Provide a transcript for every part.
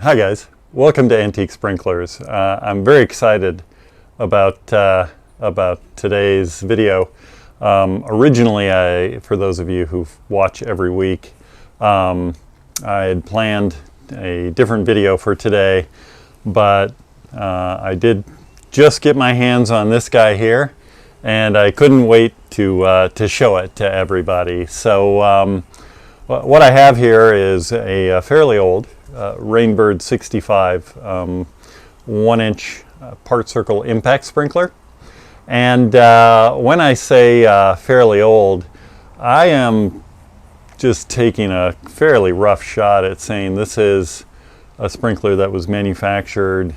Hi guys, welcome to Antique Sprinklers. I'm very excited about today's video. Originally, for those of you who watch every week, I had planned a different video for today, but I did just get my hands on this guy here, and I couldn't wait to show it to everybody. So what I have here is a fairly old Rainbird 65 1-inch part circle impact sprinkler. And when I say fairly old, I am just taking a fairly rough shot at saying this is a sprinkler that was manufactured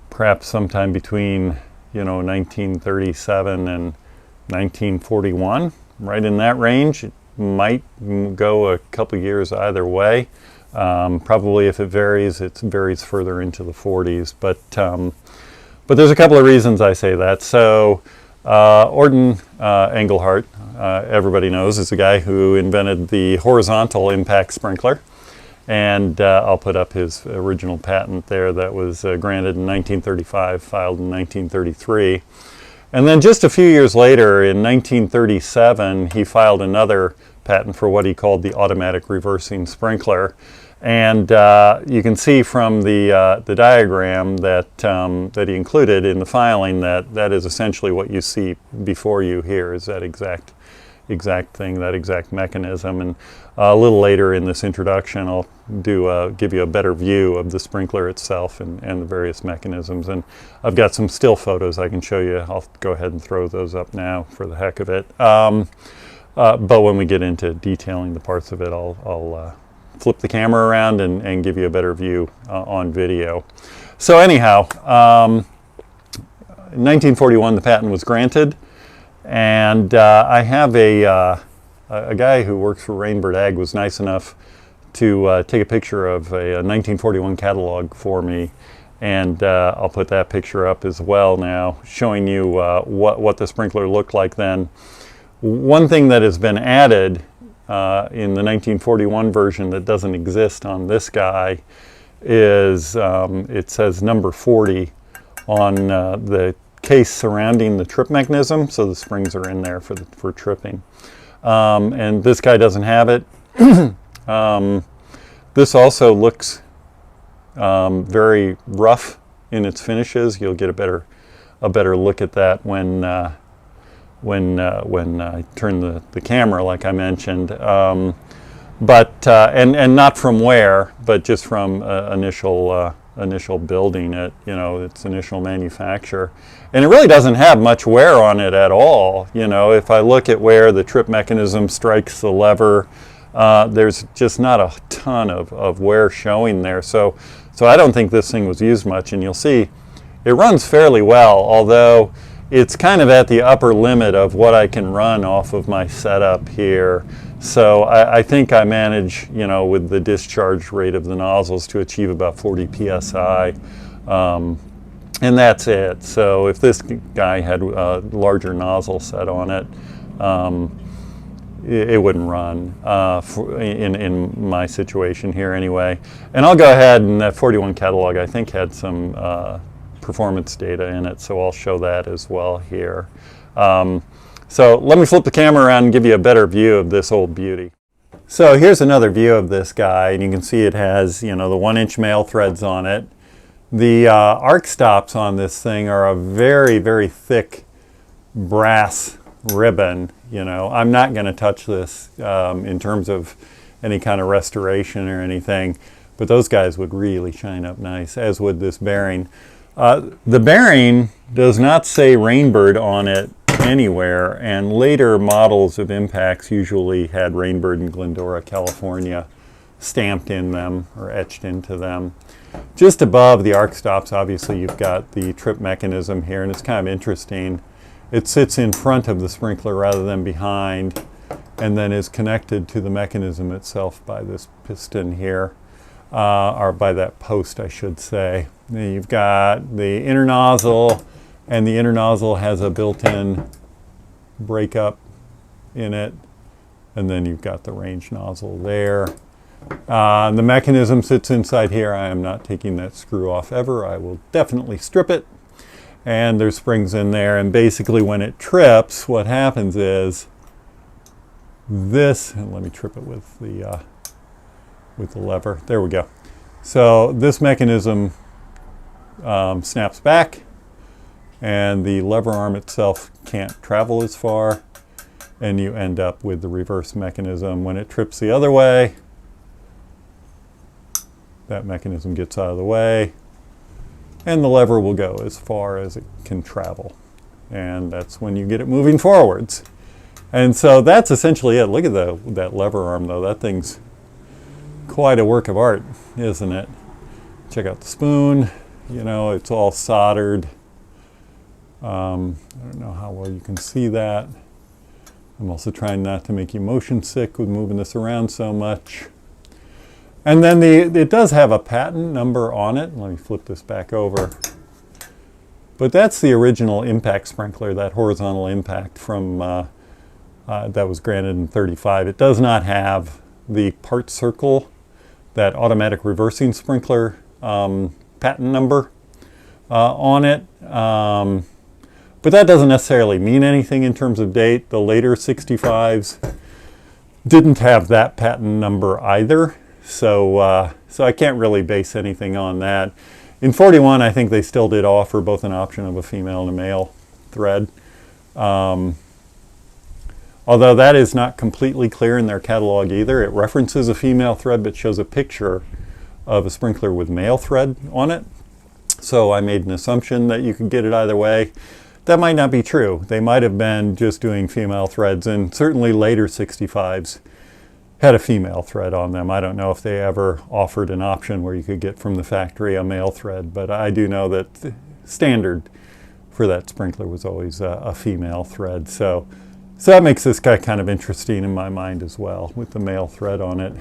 perhaps sometime between 1937 and 1941, right in that range. It might go a couple years either way. Probably if it varies further into the 40s, but there's a couple of reasons I say that. So Orton Engelhardt, everybody knows, is the guy who invented the horizontal impact sprinkler, and I'll put up his original patent there that was granted in 1935, filed in 1933. And then just a few years later, in 1937, he filed another patent for what he called the automatic reversing sprinkler. And you can see from the diagram that he included in the filing that is essentially what you see before you here, is that exact thing, that exact mechanism. And a little later in this introduction, I'll give you a better view of the sprinkler itself and the various mechanisms. And I've got some still photos I can show you. I'll go ahead and throw those up now for the heck of it. But when we get into detailing the parts of it, I'll flip the camera around and give you a better view on video. So anyhow, in 1941 the patent was granted, and I have a guy who works for Rainbird Ag was nice enough to take a picture of a 1941 catalog for me, and I'll put that picture up as well now, showing you what the sprinkler looked like then. One thing that has been added in the 1941 version that doesn't exist on this guy is it says number 40 on the case surrounding the trip mechanism, so the springs are in there for tripping. And this guy doesn't have it. This also looks very rough in its finishes. You'll get a better look at that when I turn the camera, like I mentioned, but not from wear, but just from initial building it, its initial manufacture, and it really doesn't have much wear on it at all. If I look at where the trip mechanism strikes the lever, there's just not a ton of wear showing there. So I don't think this thing was used much, and you'll see it runs fairly well, although it's kind of at the upper limit of what I can run off of my setup here. So I think I manage, with the discharge rate of the nozzles to achieve about 40 psi, and that's it. So if this guy had a larger nozzle set on it, it wouldn't run in my situation here anyway. And I'll go ahead, and that 41 catalog I think had some performance data in it, so I'll show that as well here. So let me flip the camera around and give you a better view of this old beauty. So here's another view of this guy, and you can see it has the 1-inch male threads on it. The arc stops on this thing are a very, very thick brass ribbon. I'm not going to touch this in terms of any kind of restoration or anything, but those guys would really shine up nice, as would this bearing. The bearing does not say Rainbird on it anywhere, and later models of impacts usually had Rainbird in Glendora, California stamped in them or etched into them. Just above the arc stops, obviously, you've got the trip mechanism here, and it's kind of interesting. It sits in front of the sprinkler rather than behind, and then is connected to the mechanism itself by this piston here, or by that post, I should say. Then you've got the inner nozzle, and the inner nozzle has a built-in breakup in it, and then you've got the range nozzle there. The mechanism sits inside here. I am not taking that screw off ever. I will definitely strip it. And there's springs in there, and basically when it trips, what happens is this, and let me trip it with the lever. There we go. So this mechanism snaps back, and the lever arm itself can't travel as far, and you end up with the reverse mechanism. When it trips the other way, that mechanism gets out of the way, and the lever will go as far as it can travel. And that's when you get it moving forwards. And so that's essentially it. Look at that lever arm, though. That thing's quite a work of art, isn't it? Check out the spoon. You know, it's all soldered. I don't know how well you can see that. I'm also trying not to make you motion sick with moving this around so much. And then it does have a patent number on it. Let me flip this back over. But that's the original impact sprinkler, that horizontal impact from that was granted in 1935. It does not have the part circle, that automatic reversing sprinkler patent number on it. But that doesn't necessarily mean anything in terms of date. The later 65s didn't have that patent number either. So, so I can't really base anything on that. In 41, I think they still did offer both an option of a female and a male thread. Although that is not completely clear in their catalog either. It references a female thread but shows a picture of a sprinkler with male thread on it. So I made an assumption that you could get it either way. That might not be true. They might have been just doing female threads, and certainly later 65s had a female thread on them. I don't know if they ever offered an option where you could get from the factory a male thread, but I do know that the standard for that sprinkler was always a female thread. So that makes this guy kind of interesting in my mind as well, with the male thread on it.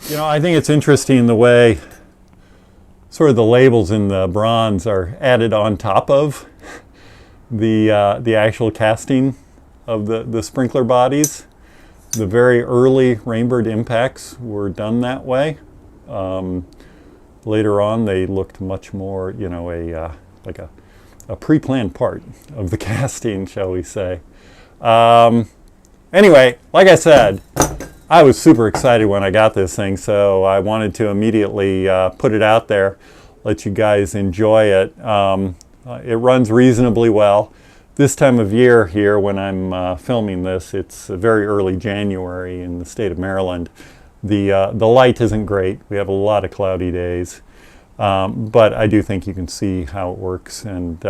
You know, I think it's interesting the way sort of the labels in the bronze are added on top of the actual casting of the sprinkler bodies. The very early Rainbird impacts were done that way. Later on, they looked much more, you know, like a pre-planned part of the casting, shall we say. Anyway, like I said, I was super excited when I got this thing, so I wanted to immediately put it out there, let you guys enjoy it. It runs reasonably well. This time of year here, when I'm filming this, it's very early January in the state of Maryland. The light isn't great. We have a lot of cloudy days, but I do think you can see how it works and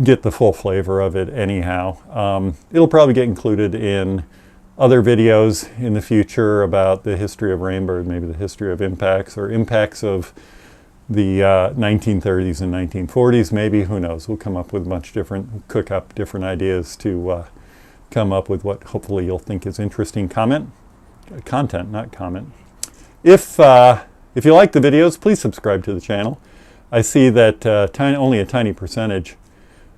get the full flavor of it anyhow. It'll probably get included in other videos in the future about the history of Rainbird, maybe the history of impacts or impacts of the 1930s and 1940s, maybe, who knows. We'll come up with a bunch different, cook up different ideas to come up with what hopefully you'll think is interesting content, not comment. If you like the videos, please subscribe to the channel. I see that only a tiny percentage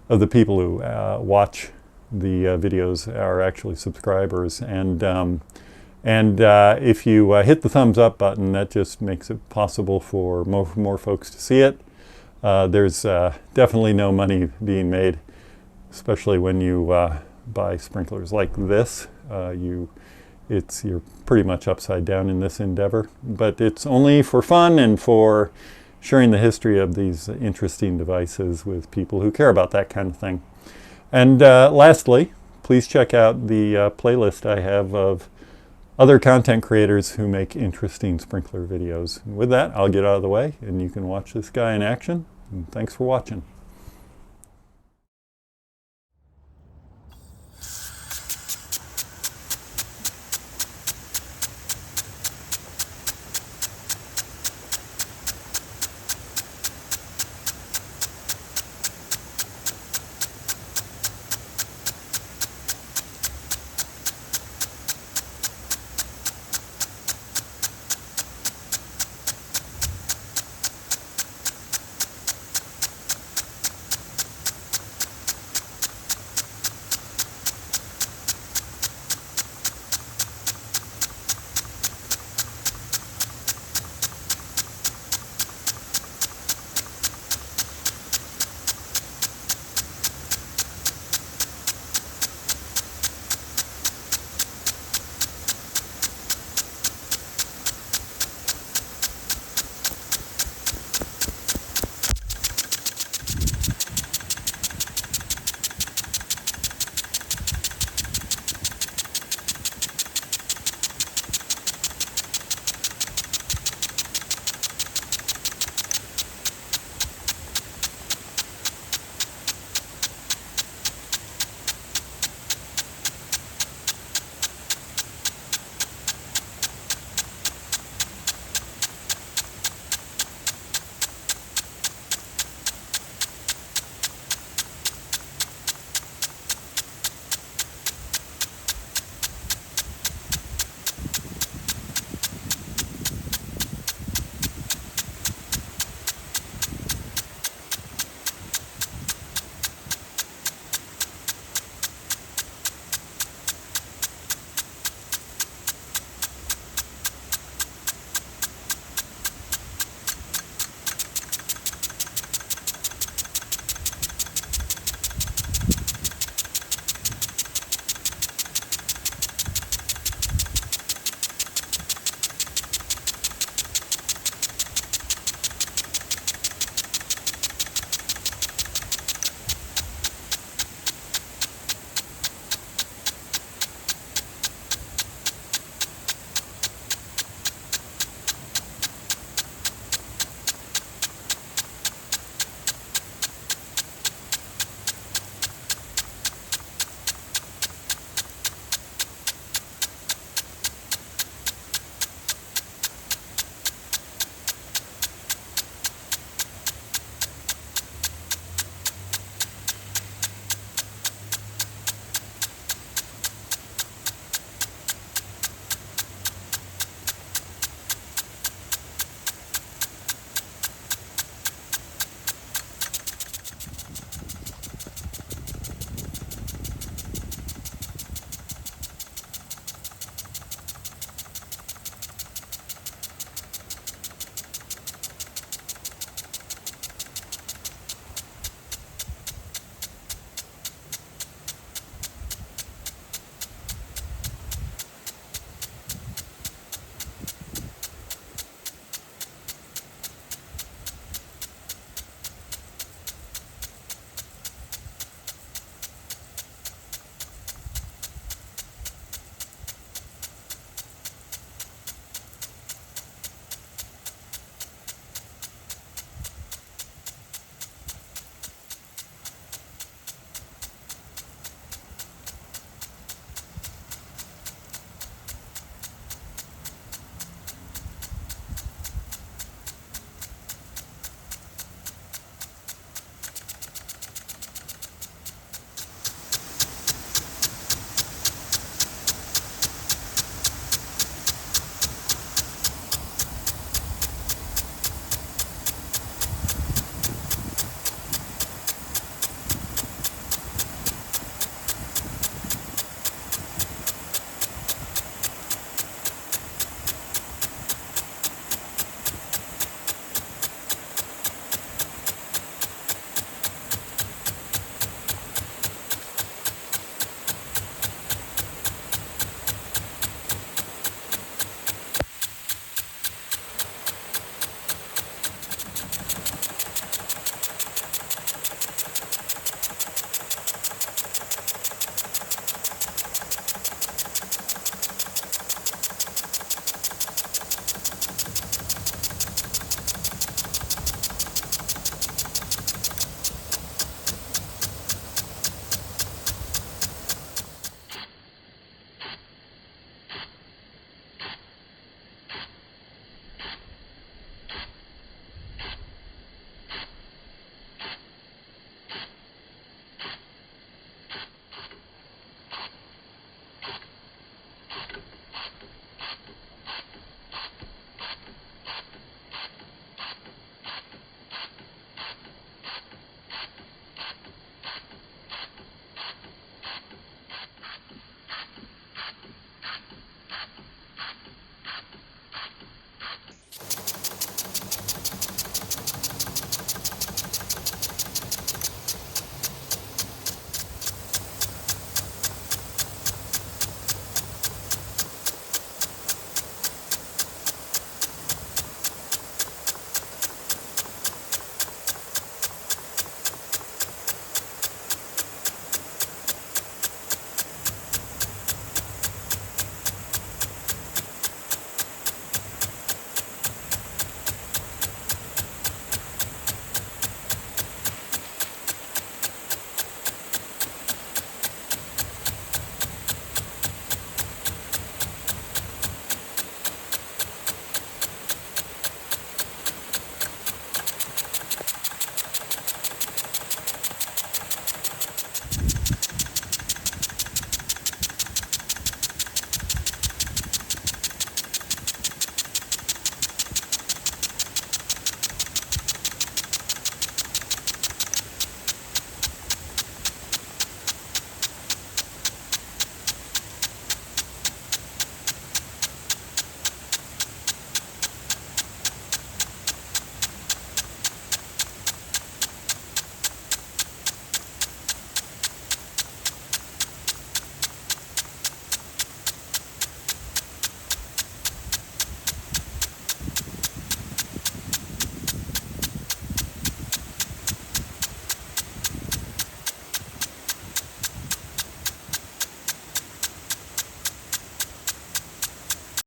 of the people who watch the videos are actually subscribers, and if you hit the thumbs up button, that just makes it possible for more folks to see it. There's definitely no money being made, especially when you buy sprinklers like this. You're pretty much upside down in this endeavor, but it's only for fun and for sharing the history of these interesting devices with people who care about that kind of thing. And lastly, please check out the playlist I have of other content creators who make interesting sprinkler videos. And with that, I'll get out of the way and you can watch this guy in action. And thanks for watching.